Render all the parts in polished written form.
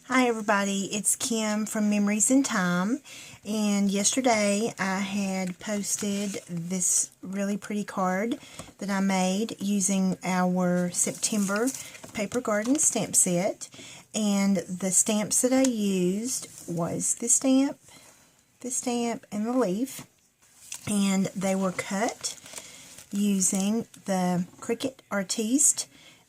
Hi everybody, it's Kim from Memories in Time, and yesterday I had posted this really pretty card that I made using our September Paper Garden stamp set, and the stamps that I used was this stamp, and the leaf, and they were cut using the Cricut Artiste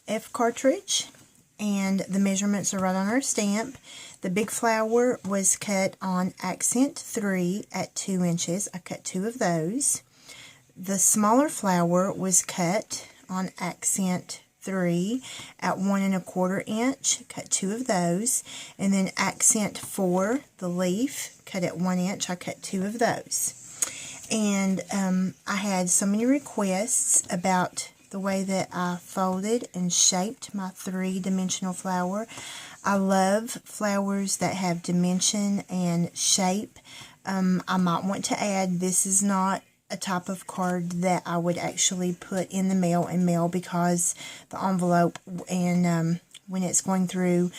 F cartridge, and the measurements are right on our stamp. The big flower was cut on accent 3 at 2 inches. I cut 2 of those. The smaller flower was cut on accent 3 at 1 1/4 inch. Cut 2 of those. And then accent 4, the leaf, cut at 1 inch. I cut 2 of those. And I had so many requests about the way that I folded and shaped my 3-dimensional flower. I love flowers that have dimension and shape. I might want to add, this is not a type of card that I would actually put in the mail and mail, because the envelope and when it's going through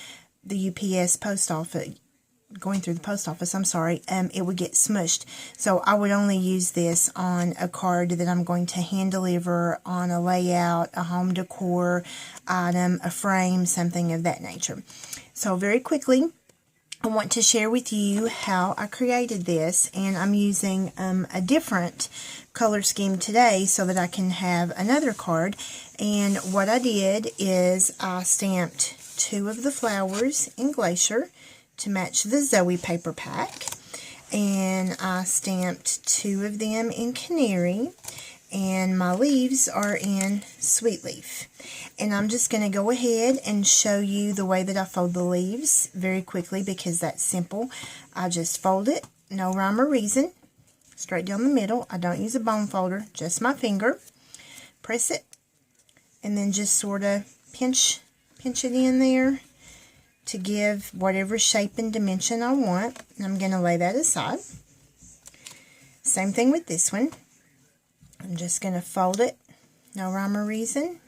the UPS post office, it would get smushed. So I would only use this on a card that I'm going to hand deliver, on a layout, a home decor item, a frame, something of that nature. So very quickly, I want to share with you how I created this, and I'm using a different color scheme today so that I can have another card. And what I did is I stamped 2 of the flowers in Glacier to match the Zoe paper pack, and I stamped 2 of them in Canary, and my leaves are in Sweet Leaf. And I'm just going to go ahead and show you the way that I fold the leaves very quickly, because that's simple. I just fold it, no rhyme or reason, straight down the middle. I don't use a bone folder, just my finger. Press it, and then just sort of pinch it in there to give whatever shape and dimension I want. And I'm going to lay that aside. Same thing with this one. I'm just going to fold it, no rhyme or reason,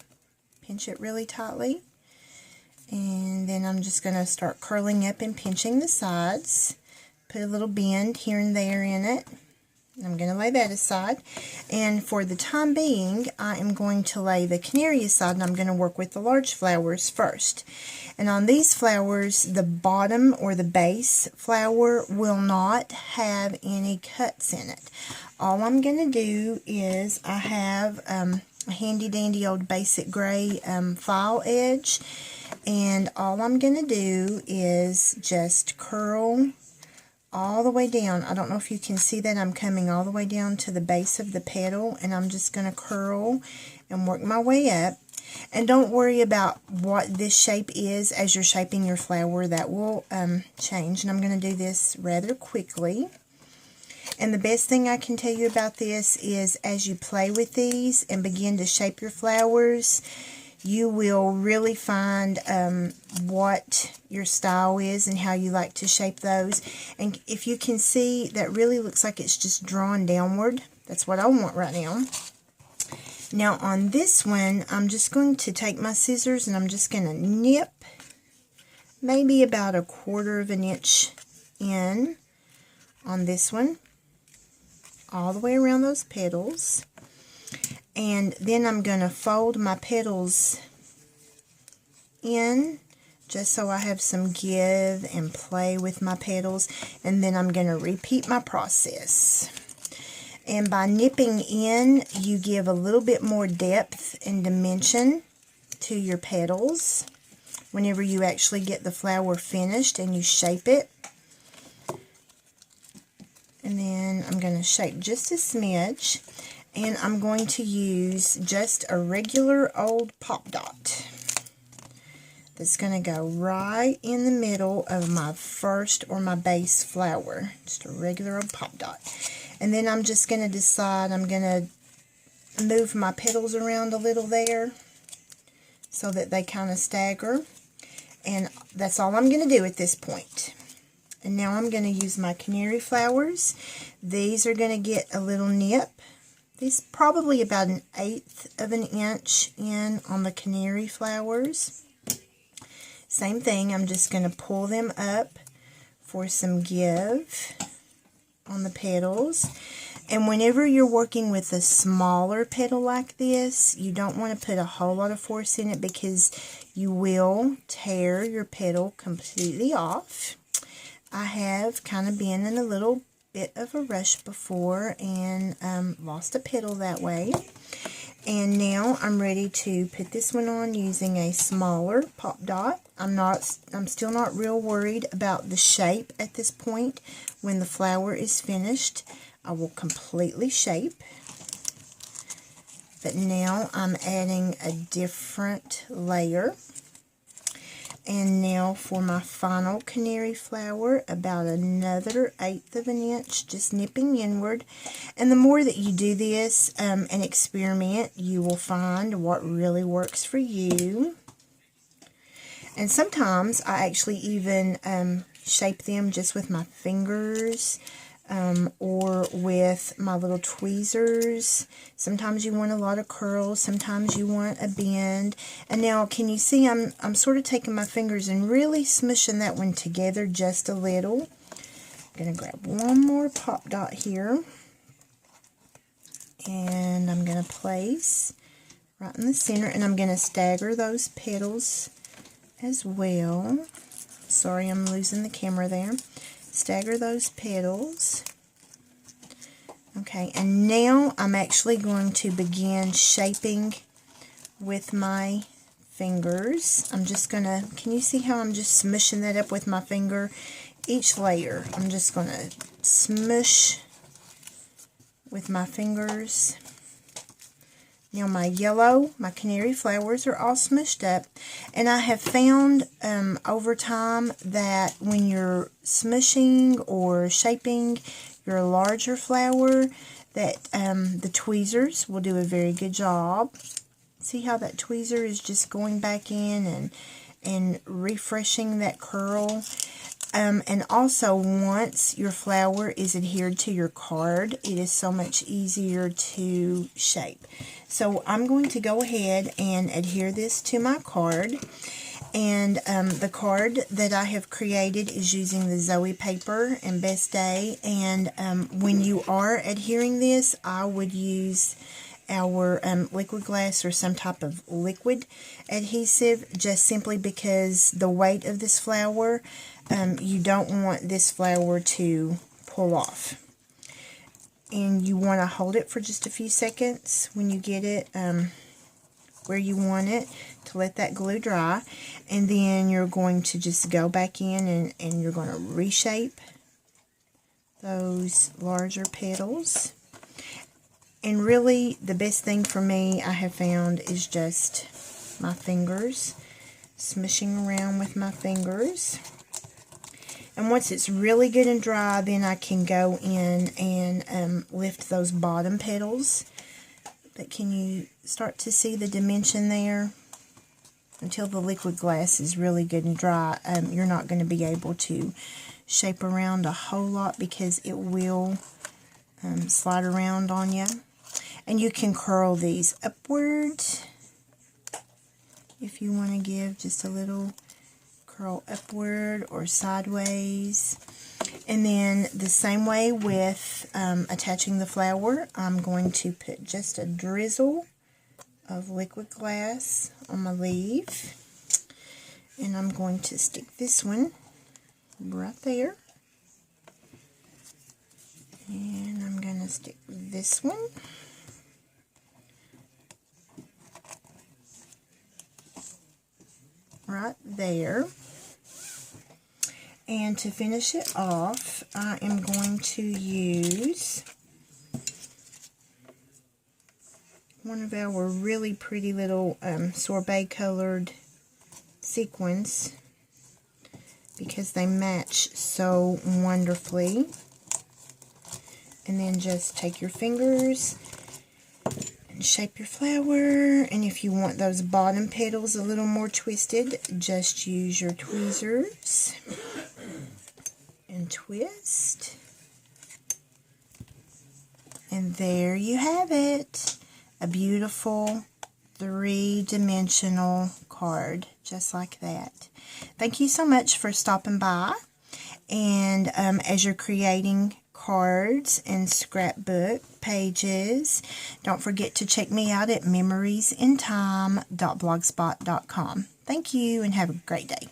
pinch it really tightly, and then I'm just going to start curling up and pinching the sides. Put a little bend here and there in it. I'm going to lay that aside, and for the time being I am going to lay the Canary aside, and I'm going to work with the large flowers first. And on these flowers, the bottom or the base flower will not have any cuts in it. All I'm going to do is, I have a handy dandy old basic gray file edge, and all I'm going to do is just curl all the way down. I don't know if you can see that. I'm coming all the way down to the base of the petal, and I'm just going to curl and work my way up. And don't worry about what this shape is as you're shaping your flower. That will change, and I'm going to do this rather quickly. And the best thing I can tell you about this is, as you play with these and begin to shape your flowers, you will really find what your style is and how you like to shape those. And if you can see, that really looks like it's just drawn downward. That's what I want right now. Now on this one, I'm just going to take my scissors and I'm just going to nip maybe about 1/4 inch in on this one, all the way around those petals. And then I'm going to fold my petals in, just so I have some give and play with my petals. And then I'm going to repeat my process. And by nipping in, you give a little bit more depth and dimension to your petals whenever you actually get the flower finished and you shape it. And then I'm going to shape just a smidge. And I'm going to use just a regular old pop dot. That's going to go right in the middle of my first or my base flower. Just a regular old pop dot. And then I'm just going to decide, I'm going to move my petals around a little there so that they kind of stagger. And that's all I'm going to do at this point. And now I'm going to use my Canary flowers. These are going to get a little nip. These probably about 1/8 of an inch in on the Canary flowers. Same thing, I'm just going to pull them up for some give on the petals. And whenever you're working with a smaller petal like this, you don't want to put a whole lot of force in it because you will tear your petal completely off. I have kind of been in a little bit of a rush before and lost a petal that way. And now I'm ready to put this one on using a smaller pop dot. I'm still not real worried about the shape at this point. When the flower is finished, I will completely shape. But now I'm adding a different layer. And now for my final canary flower, about another 1/8 of an inch, just nipping inward. And the more that you do this and experiment, you will find what really works for you. And sometimes I actually even shape them just with my fingers or with my little tweezers. Sometimes you want a lot of curls, sometimes you want a bend. And now can you see I'm sort of taking my fingers and really smushing that one together just a little. I'm going to grab one more pop dot here. And I'm going to place right in the center, and I'm going to stagger those petals as well. Sorry, I'm losing the camera there. Stagger those petals. Okay, and now I'm actually going to begin shaping with my fingers. I'm just going to, can you see how I'm just smushing that up with my finger? Each layer, I'm just going to smush with my fingers. Now my yellow, my canary flowers are all smushed up, and I have found over time that when you're smushing or shaping your larger flower, that the tweezers will do a very good job. See how that tweezer is just going back in and refreshing that curl. And also, once your flower is adhered to your card, it is so much easier to shape. So I'm going to go ahead and adhere this to my card. And the card that I have created is using the Zoe paper and Best Day. And when you are adhering this, I would use our liquid glass or some type of liquid adhesive, just simply because the weight of this flower, you don't want this flower to pull off. And you want to hold it for just a few seconds when you get it where you want it, to let that glue dry. And then you're going to just go back in and you're going to reshape those larger petals. And really, the best thing for me, I have found, is just my fingers, smushing around with my fingers. And once it's really good and dry, then I can go in and lift those bottom petals. But can you start to see the dimension there? Until the liquid glass is really good and dry, you're not going to be able to shape around a whole lot because it will slide around on you. And you can curl these upward if you want to give just a little curl upward or sideways. And then the same way with attaching the flower, I'm going to put just a drizzle of liquid glass on my leaf. And I'm going to stick this one right there. And I'm going to stick this one. Right there. And to finish it off, I am going to use one of our really pretty little sorbet colored sequins, because they match so wonderfully. And then just take your fingers and shape your flower. And if you want those bottom petals a little more twisted, just use your tweezers and twist. And there you have it. A beautiful 3-dimensional card. just like that. Thank you so much for stopping by. And as you're creating cards and scrapbook pages, don't forget to check me out at memoriesintime.blogspot.com. Thank you and have a great day.